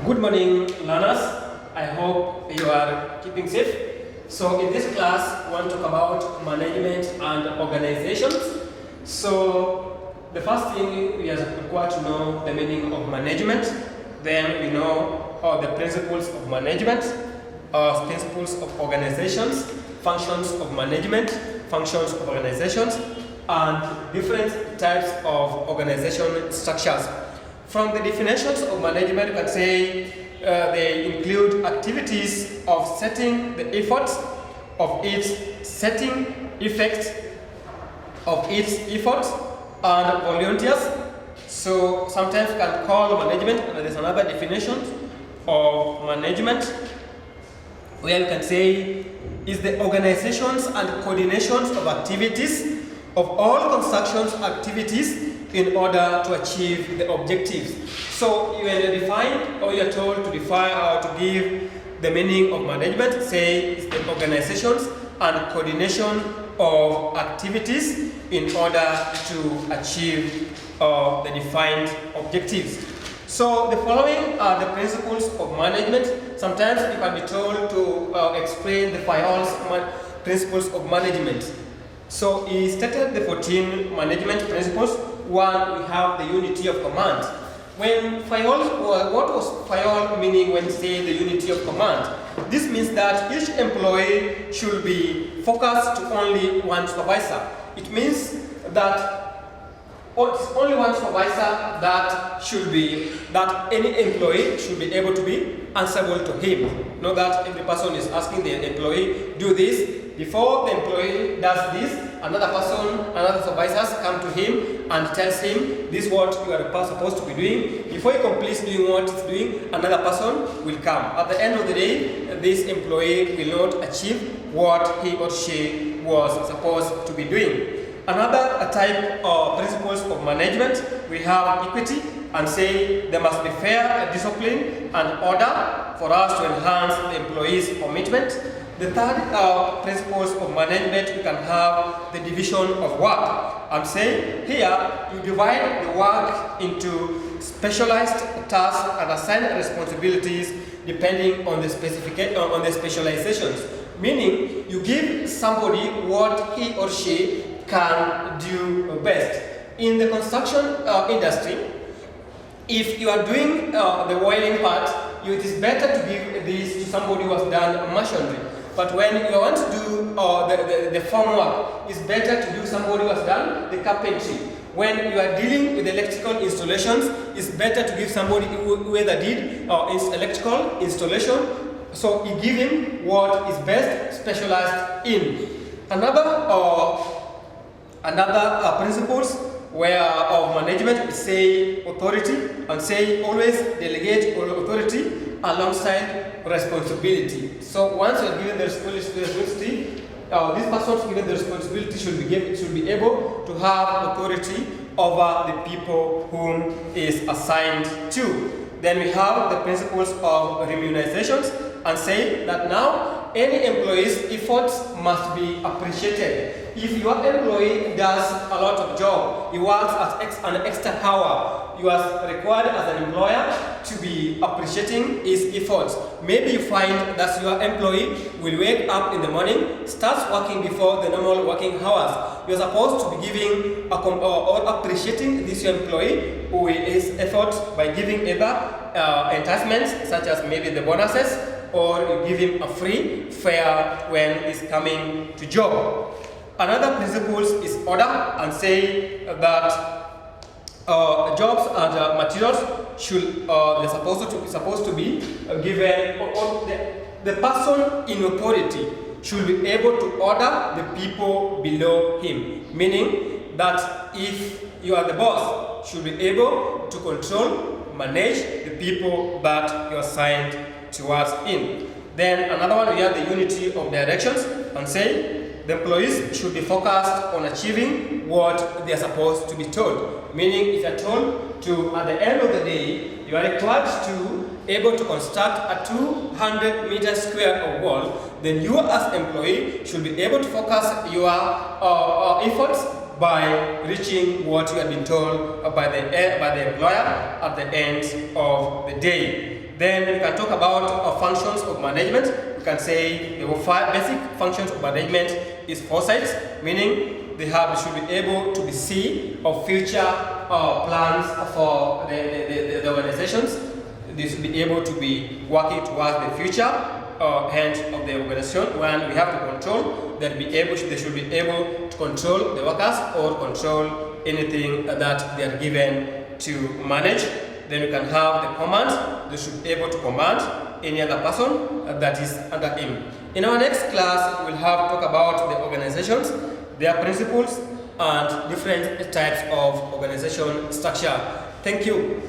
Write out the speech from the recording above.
Good morning, learners. I hope you are keeping safe. So in this class, we want to talk about management and organizations. So the first thing we are required to know the meaning of management. Then we know the principles of management, principles of organizations, functions of management, functions of organizations, and different types of organization structures. From the definitions of management, you can say they include activities of setting the efforts of each, setting effects of each effort, and volunteers. So sometimes you can call management, and there's another definition of management where you can say is the organizations and coordinations of activities of all constructions activities in order to achieve the objectives. So you are defined, or you are told to define or to give the meaning of management. Say it's the organizations and coordination of activities in order to achieve the defined objectives. So the following are the principles of management. Sometimes you can be told to explain the principles of management. So he stated the 14 management principles. One, we have the unity of command. What was FIOL meaning when say the unity of command? This means that each employee should be focused to only one supervisor. It means that it's only one supervisor that any employee should be able to be answerable to him. Not that every person is asking the employee, do this. Before the employee does this, another supervisor come to him and tells him, this is what you are supposed to be doing. Before he completes doing what he's doing, another person will come. At the end of the day, this employee will not achieve what he or she was supposed to be doing. Another type of principles of management, we have equity, and say there must be fair discipline and order for us to enhance the employee's commitment. The third principles of management, we can have the division of work. I'm saying here you divide the work into specialized tasks and assign responsibilities depending on the specializations. Meaning you give somebody what he or she can do best. In the construction industry, if you are doing the wiring part, it is better to give this to somebody who has done masonry. But when you want to do the formwork, it's better to do somebody who has done the carpentry. When you are dealing with electrical installations, it's better to give somebody who either did electrical installation, so you give him what is best specialized in. Another principles of management is say authority, and say always delegate authority alongside responsibility. So once you are given the responsibility, this person given the responsibility should be able to have authority over the people whom is assigned to. Then we have the principles of reunionizations, and say that now any employee's efforts must be appreciated. If your employee does a lot of job, he works as an extra hour, you are required as an employer to be appreciating his efforts. Maybe you find that your employee will wake up in the morning, starts working before the normal working hours. You are supposed to be giving or appreciating this employee who is effort by giving either enticements such as maybe the bonuses, or you give him a free fare when he's coming to job. Another principle is order, and say that jobs and materials should they're supposed to be given, or the person in authority should be able to order the people below him. Meaning that if you are the boss, should be able to control, manage the people that you are assigned towards in. Then another one, we have the unity of directions, and say the employees should be focused on achieving what they are supposed to be told. Meaning, if you are told to, at the end of the day, you are required to able to construct a 200 meter square of wall, then you as employee should be able to focus your efforts by reaching what you have been told by the employer at the end of the day. Then we can talk about functions of management. We can say the 5 basic functions of management is foresight, meaning they should be able to see of future plans for the organizations. They should be able to be working towards the future end of the organization. When we have to control, they should be able to control the workers or control anything that they are given to manage. Then we can have the commands. They should be able to command any other person that is under him. In our next class, we'll talk about the organizations, their principles, and different types of organization structure. Thank you.